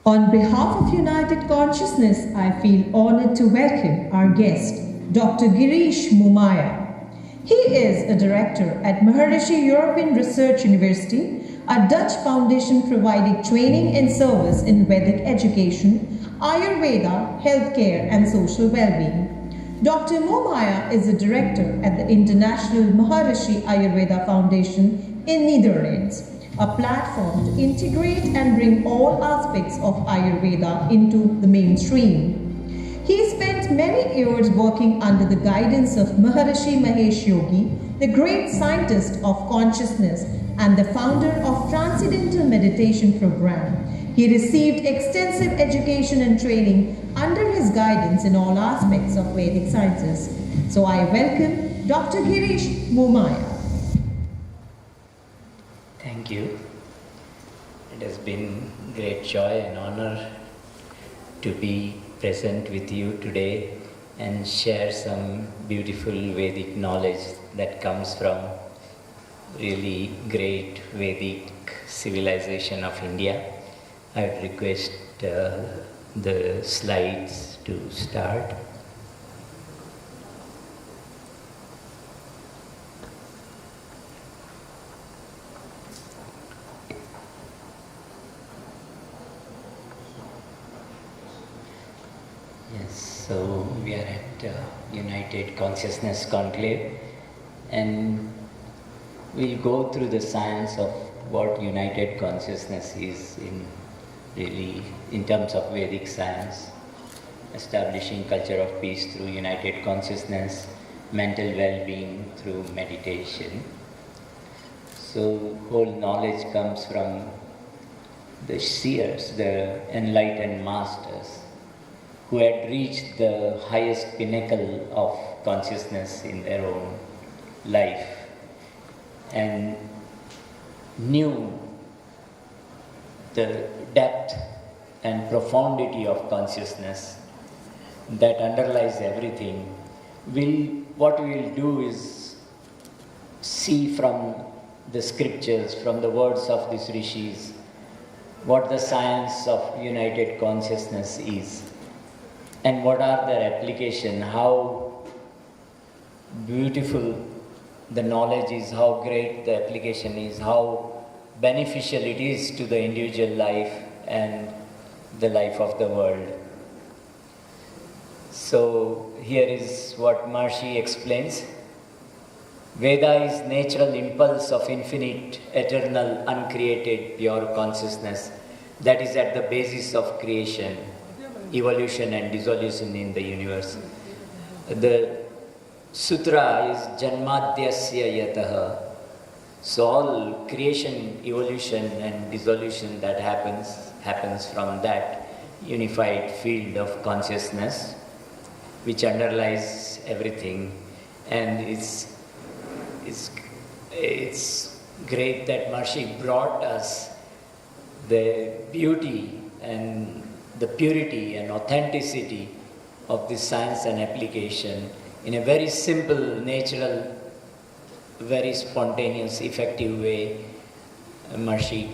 On behalf of United Consciousness, I feel honored to welcome our guest, Dr. Girish Momaya. He is a director at Maharishi European Research University, a Dutch foundation providing training and service in Vedic education, Ayurveda, healthcare, and social well-being. Dr. Momaya is a director at the International Maharishi Ayurveda Foundation in Netherlands, a platform to integrate and bring all aspects of Ayurveda into the mainstream. He spent many years working under the guidance of Maharishi Mahesh Yogi, the great scientist of consciousness and the founder of Transcendental Meditation Program. He received extensive education and training under his guidance in all aspects of Vedic sciences. So I welcome Dr. Girish Momaya. Thank you. It has been great joy and honor to be present with you today and share some beautiful Vedic knowledge that comes from really great Vedic civilization of India. I would request the slides to start. Yes, so we are at United Consciousness Conclave, and we'll go through the science of what United Consciousness is in terms of Vedic science, establishing culture of peace through United Consciousness, mental well-being through meditation. So whole knowledge comes from the seers, the enlightened masters, who had reached the highest pinnacle of consciousness in their own life and knew the depth and profundity of consciousness that underlies everything. What we will do is see from the scriptures, from the words of these rishis, what the science of United Consciousness is and what are their application, how beautiful the knowledge is, how great the application is, how beneficial it is to the individual life and the life of the world. So here is what Maharishi explains. Veda is natural impulse of infinite, eternal, uncreated, pure consciousness that is at the basis of creation, evolution and dissolution in the universe. The sutra is Janmadhyasya Yataha. So all creation, evolution and dissolution that happens from that unified field of consciousness which underlies everything. And it's great that Maharishi brought us the beauty and the purity and authenticity of this science and application in a very simple, natural, very spontaneous, effective way. Maharishi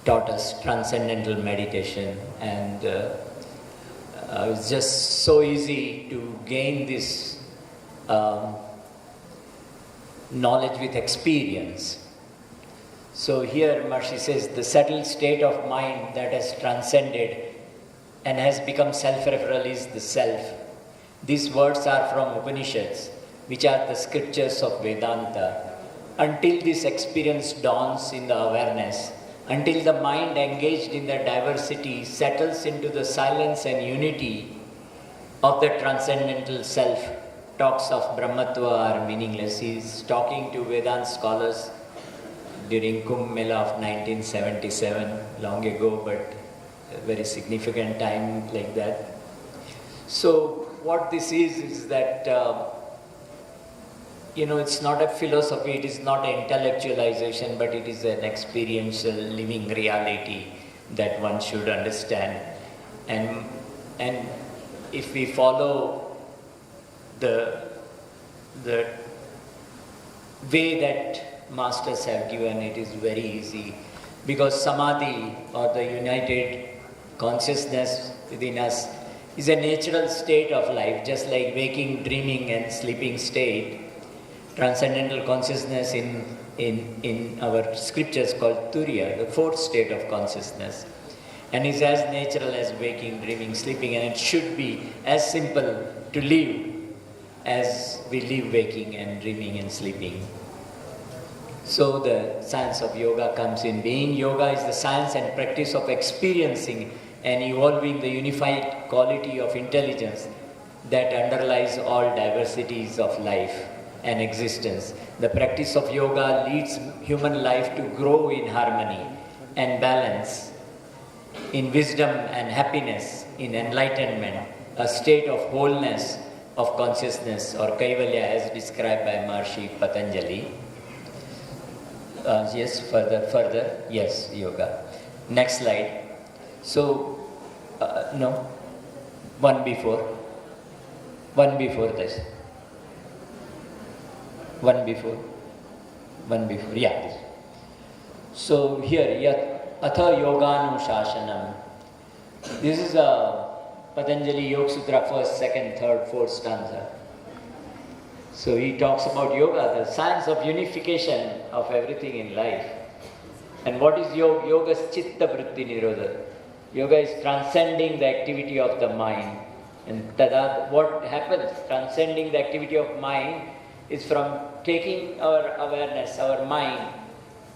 taught us transcendental meditation, and it's just so easy to gain this knowledge with experience. So here Maharishi says, the settled state of mind that has transcended and has become self-referral is the self. These words are from Upanishads, which are the scriptures of Vedanta. Until this experience dawns in the awareness, until the mind engaged in the diversity settles into the silence and unity of the transcendental self, talks of Brahmatva are meaningless. He is talking to Vedanta scholars during Kumbh Mela of 1977, long ago, but a very significant time like that. So what this is that it's not a philosophy, it is not an intellectualization, but it is an experiential living reality that one should understand. And if we follow the way that masters have given, it is very easy, because samadhi or the united consciousness within us is a natural state of life, just like waking, dreaming and sleeping state. Transcendental consciousness in our scriptures called Turiya, the fourth state of consciousness, and is as natural as waking, dreaming, sleeping, and it should be as simple to live as we live waking and dreaming and sleeping. So the science of yoga comes in being. Yoga is the science and practice of experiencing and evolving the unified quality of intelligence that underlies all diversities of life and existence. The practice of yoga leads human life to grow in harmony and balance, in wisdom and happiness, in enlightenment, a state of wholeness of consciousness, or Kaivalya as described by Maharishi Patanjali. Yes, further, yes, yoga. Next slide. So, no, one before this. One before, yeah. This. So here, Atha Yoganu Shashanam. This is a Patanjali Yoga Sutra, first, second, third, fourth stanza. So he talks about yoga, the science of unification of everything in life. And what is yoga? Yoga is chitta vritti nirodha. Yoga is transcending the activity of the mind. And what happens? Transcending the activity of mind is from taking our awareness, our mind,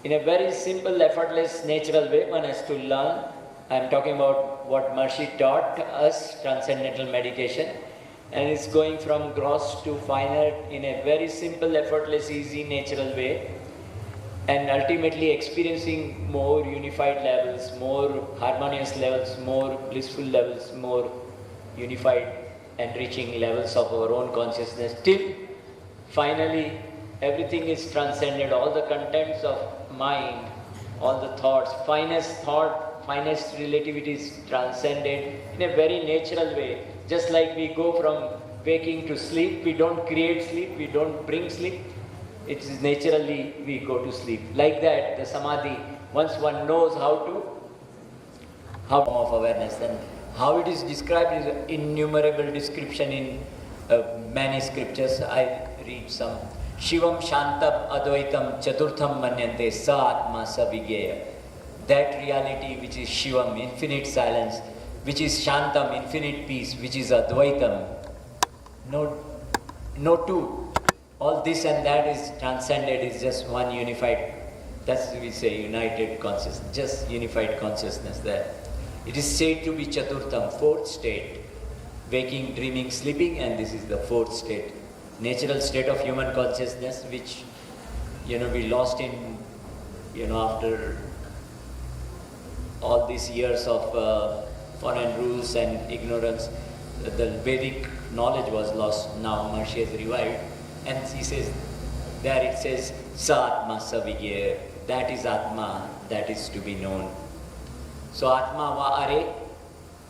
in a very simple, effortless, natural way. One has to learn. I am talking about what Maharishi taught us, transcendental meditation. And it's going from gross to finer in a very simple, effortless, easy, natural way. And ultimately experiencing more unified levels, more harmonious levels, more blissful levels, more unified, enriching levels of our own consciousness, till finally everything is transcended, all the contents of mind, all the thoughts, finest thought, finest relativity is transcended in a very natural way. Just like we go from waking to sleep, we don't create sleep, we don't bring sleep. It is naturally we go to sleep. Like that, the samadhi, once one knows how of awareness, then how it is described is an innumerable description in many scriptures. I read some. Shivam Shantam Advaitam Chaturtham Manyante Sa Atma Sa Vigeya. That reality which is Shivam, infinite silence, which is Shantam, infinite peace, which is Advaitam. No two. All this and that is transcended, is just one unified, that's we say united consciousness, just unified consciousness there. It is said to be Chaturtham, fourth state, waking, dreaming, sleeping, and this is the fourth state, natural state of human consciousness, which we lost in, after all these years of foreign rules and ignorance. The Vedic knowledge was lost. Now Maharishi has revived, and he says, there it says, Sa Atma Sa Vigeya, that is Atma, that is to be known. So Atma va are,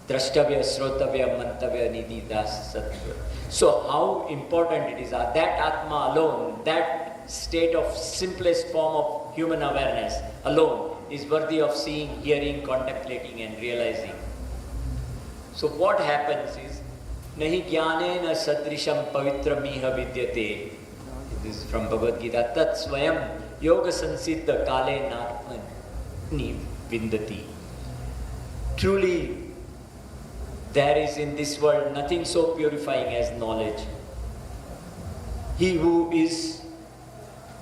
Drashtavya, Srotavya, Mantavya, Nidhi, Das, Sattva. So how important it is, that Atma alone, that state of simplest form of human awareness alone is worthy of seeing, hearing, contemplating and realizing. So what happens is, Nahi jnanena sadrisham pavitramih vidyate. This is from Bhagavad Gita. Tat swayam yoga sansiddha kale natmani vindati. Truly, there is in this world nothing so purifying as knowledge. He who is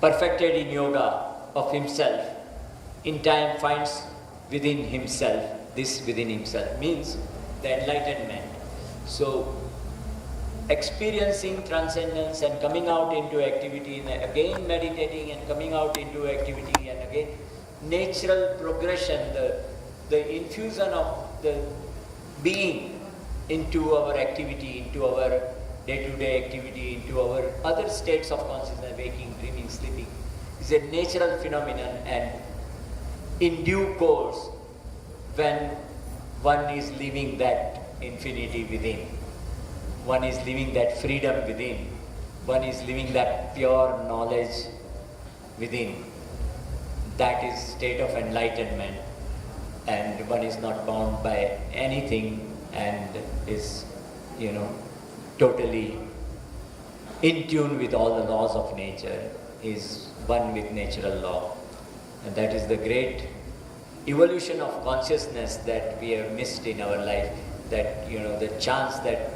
perfected in yoga of himself, in time finds within himself, this within himself means the enlightenment. So, experiencing transcendence and coming out into activity, and again meditating and coming out into activity, and again natural progression, the infusion of the being into our activity, into our day-to-day activity, into our other states of consciousness, waking, dreaming, sleeping, is a natural phenomenon, and in due course, when one is living that infinity within, one is living that freedom within, one is living that pure knowledge within, that is state of enlightenment. and one is not bound by anything and is, totally in tune with all the laws of nature, is one with natural law. And that is the great evolution of consciousness that we have missed in our life, that, the chance that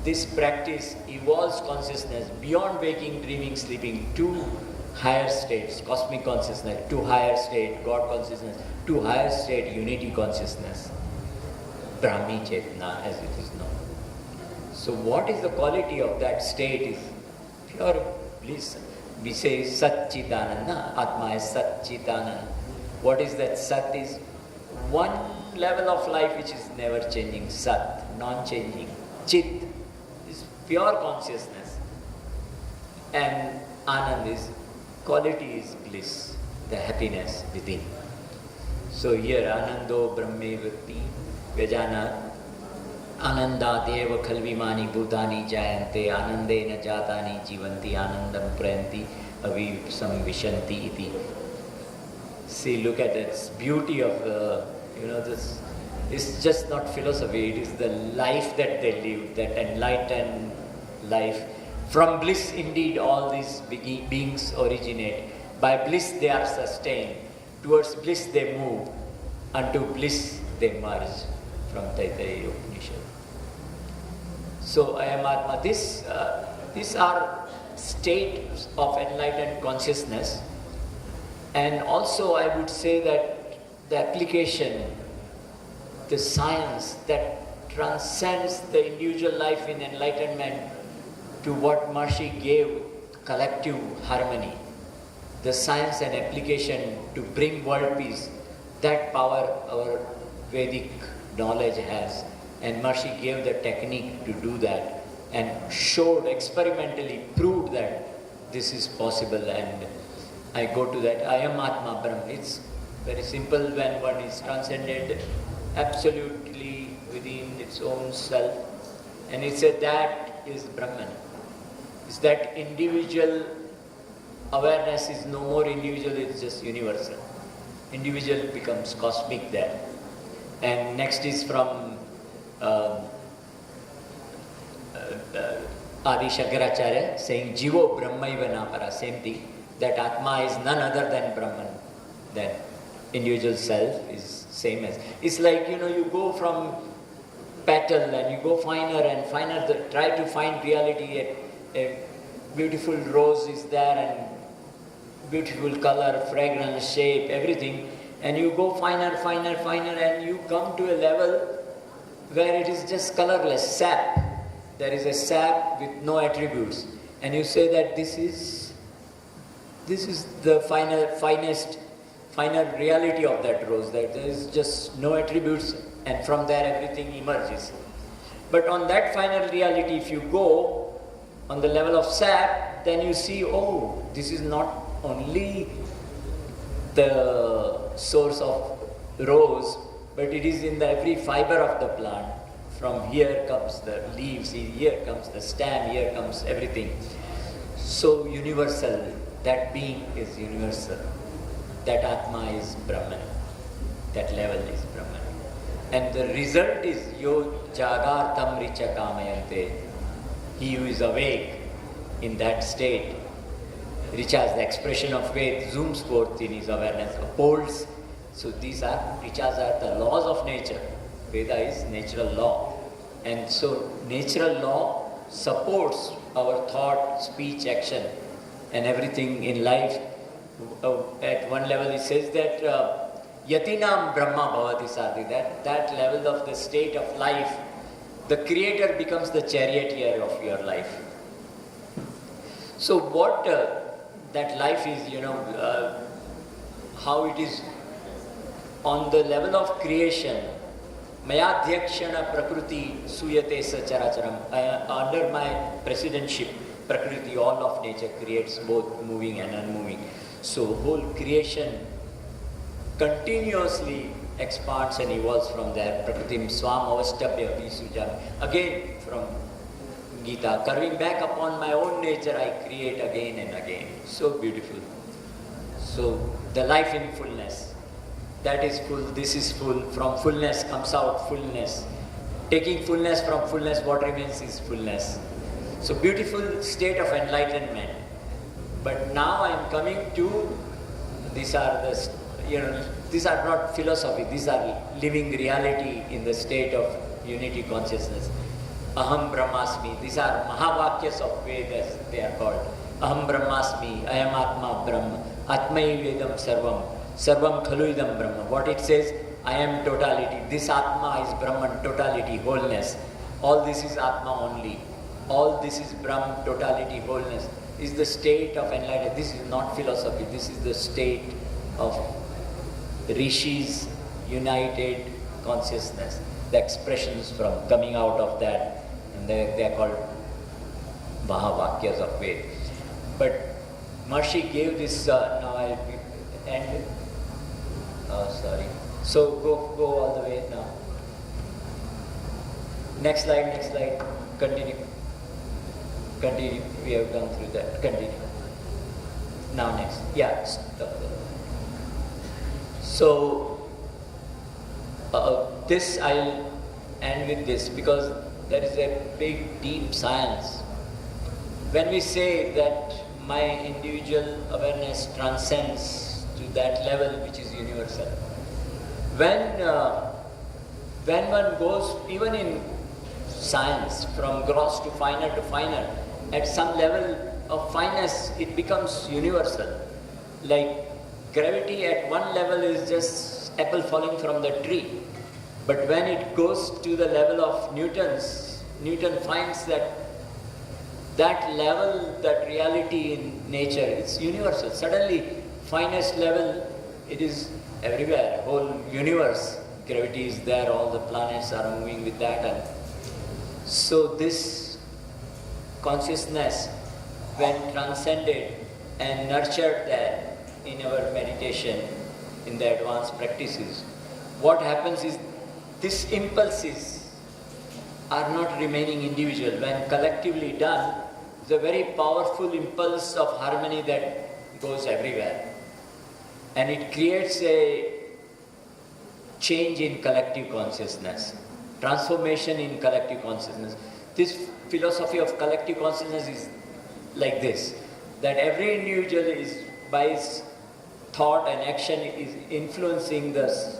this practice evolves consciousness beyond waking, dreaming, sleeping to higher states, cosmic consciousness, to higher state, God consciousness, to higher state, unity consciousness, Brahmi Chetna as it is known. So what is the quality of that state is pure bliss. We say Satchitananda, Atma is Satchitananda. What is that? Sat is one level of life which is never changing, Sat, non-changing. Chit is pure consciousness. And Anand is, quality is bliss, the happiness within. So here Anando Brahme Vritti Vyajana Ananda Deva Khalvimani Bhutani Jayante Anandena Jatani Jivanti Anandam Prayanti Avipsam Vishanti Iti. See, look at this beauty of this. It's just not philosophy, it is the life that they live, that enlightened life. From bliss indeed all these beings originate. By bliss they are sustained. Towards bliss they move. Unto bliss they merge. From Taittiriya Upanishad. So I am Atma. These are states of enlightened consciousness. And also I would say that the application, the science that transcends the individual life in enlightenment to what Maharishi gave, collective harmony, the science and application to bring world peace, that power our Vedic knowledge has. And Maharishi gave the technique to do that and showed, experimentally proved that this is possible, and I go to that. I am Atma Brahma. It's very simple when one is transcended absolutely within its own self, and it's that is Brahman. It's that individual awareness is no more individual, it's just universal. Individual becomes cosmic there. And next is from Adi Shankaracharya saying Jivo Brahmaiva Napara, same thing, that Atma is none other than Brahman. Then individual self is same as, it's like, you go from petal and you go finer and finer, try to find reality. A beautiful rose is there and beautiful color, fragrance, shape, everything, and you go finer, finer, finer, and you come to a level where it is just colorless, sap. There is a sap with no attributes, and you say that this is the final reality of that rose, that there is just no attributes, and from there everything emerges. But on that final reality, if you go on the level of sap, then you see, oh, this is not only the source of rose, but it is in every fiber of the plant. From here comes the leaves, here comes the stem, here comes everything. So universal, that being is universal. That Atma is Brahman. That level is Brahman. And the result is Yo Jagartam Richa Kamayante. He who is awake in that state, Richa, the expression of faith, zooms forth in his awareness, upholds. So these are, Richas are the laws of nature. Veda is natural law. And so natural law supports our thought, speech, action, and everything in life. At one level it says that Yatinam Brahma Bhavati Sadhi, that level of the state of life, the creator becomes the charioteer of your life. So what that life is, how it is on the level of creation. Mayadhyakshana Prakriti Suyate Sacharacharam. Under my presidentship, Prakriti, all of nature, creates both moving and unmoving. So whole creation continuously expands and evolves from there. Prakritim Swam Avastabhya Visujam. Again from Gita, curving back upon my own nature, I create again and again. So beautiful. So the life in fullness. that is full, this is full. From fullness comes out fullness. Taking fullness from fullness, what remains is fullness. So beautiful state of enlightenment. But now I am coming to, these are not philosophy, these are living reality in the state of unity consciousness. Aham Brahmasmi, these are Mahavakyas of Vedas, they are called. Aham Brahmasmi, I am Atma Brahma, Atmai Vedam Sarvam, Sarvam Khaluidam Brahma. What it says, I am totality. This Atma is Brahman, totality, wholeness. All this is Atma only. All this is Brahman, totality, wholeness. Is the state of enlightenment. This is not philosophy. This is the state of Rishis, united consciousness. The expressions from coming out of that, and they are called Mahavakyas of Ved. But Maharishi gave this, now I'll end. Oh, sorry. So go all the way now. Next slide, continue. Continue, we have gone through that, continue. Now next, yeah, stop there. So, this I'll end with this because there is a big, deep science. When we say that my individual awareness transcends to that level which is universal, when one goes, even in science, from gross to finer, at some level of fineness, it becomes universal. Like gravity at one level is just apple falling from the tree. But when it goes to the level of Newton finds that level, that reality in nature, it's universal. Suddenly, finest level, it is everywhere, whole universe. Gravity is there, all the planets are moving with that. And so this consciousness, when transcended and nurtured there in our meditation, in the advanced practices, what happens is these impulses are not remaining individual. When collectively done, it's a very powerful impulse of harmony that goes everywhere. And it creates a change in collective consciousness, transformation in collective consciousness. This philosophy of collective consciousness is like this, that every individual is, by his thought and action, is influencing the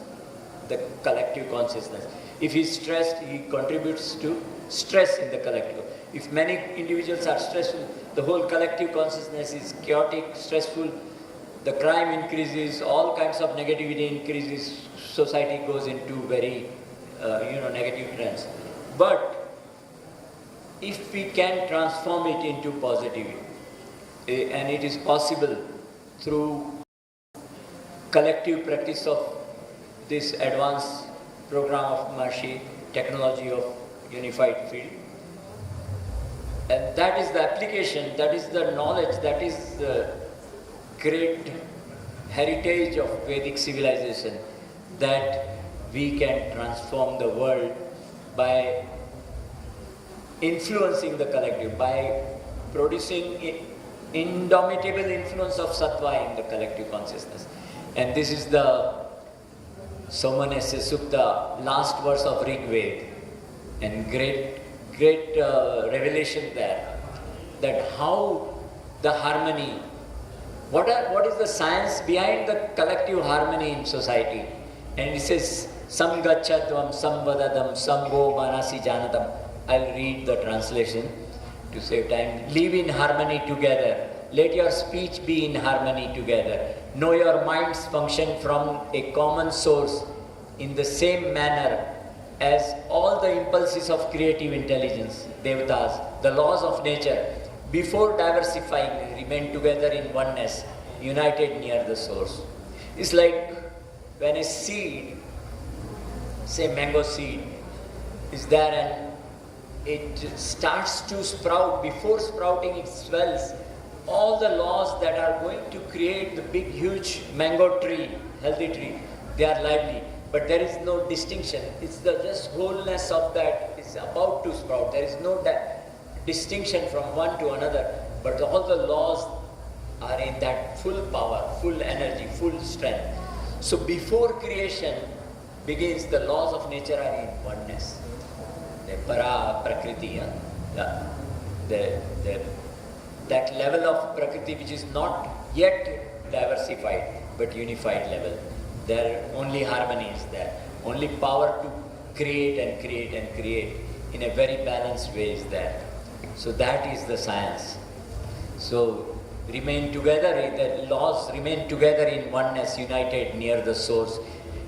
collective consciousness. If he's stressed, he contributes to stress in the collective. If many individuals are stressful, the whole collective consciousness is chaotic, stressful, the crime increases, all kinds of negativity increases, society goes into very negative trends. But if we can transform it into positivity, and it is possible through collective practice of this advanced program of Maharishi, technology of unified field, and that is the application, that is the knowledge, that is the great heritage of Vedic civilization, that we can transform the world by influencing the collective, by producing indomitable influence of sattva in the collective consciousness. And this is the Somanasya Sukta, last verse of Rig Veda, and great revelation there, that how the harmony, what is the science behind the collective harmony in society. And it says, Samgachatvam, Samvadadam, Sambo Manasi Janadam. I'll read the translation to save time. Live in harmony together. Let your speech be in harmony together. Know your minds function from a common source in the same manner as all the impulses of creative intelligence, devatas, the laws of nature, before diversifying, remain together in oneness, united near the source. It's like when a seed, say mango seed, is there and it starts to sprout. Before sprouting, it swells. All the laws that are going to create the big, huge mango tree, healthy tree, they are lively. But there is no distinction. It's the just wholeness of that is about to sprout. There is no distinction from one to another. But all the laws are in that full power, full energy, full strength. So before creation begins, the laws of nature are in oneness. The para, prakriti, that level of prakriti which is not yet diversified but unified level. There only harmony is there. Only power to create and create and create in a very balanced way is there. So that is the science. So remain together, the laws remain together in oneness, united near the source.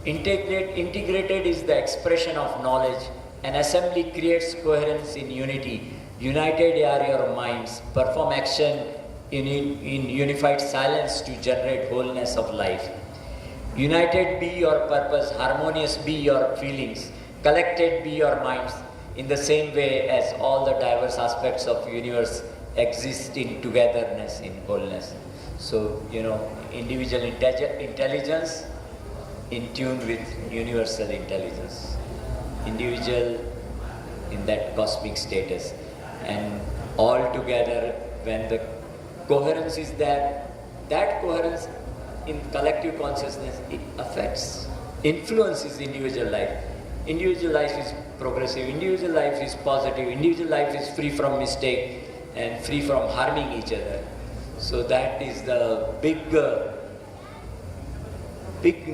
Integrated is the expression of knowledge. An assembly creates coherence in unity. United are your minds. Perform action in unified silence to generate wholeness of life. United be your purpose, harmonious be your feelings, collected be your minds, in the same way as all the diverse aspects of universe exist in togetherness, in wholeness. So, individual intelligence in tune with universal intelligence. Individual in that cosmic status. And all together, when the coherence is there, that coherence in collective consciousness, it affects, influences individual life. Individual life is progressive, individual life is positive, individual life is free from mistake and free from harming each other. So that is the big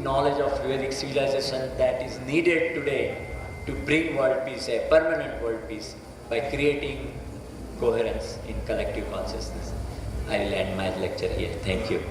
knowledge of Vedic civilization that is needed today to bring world peace, a permanent world peace, by creating coherence in collective consciousness. I will end my lecture here. Thank you.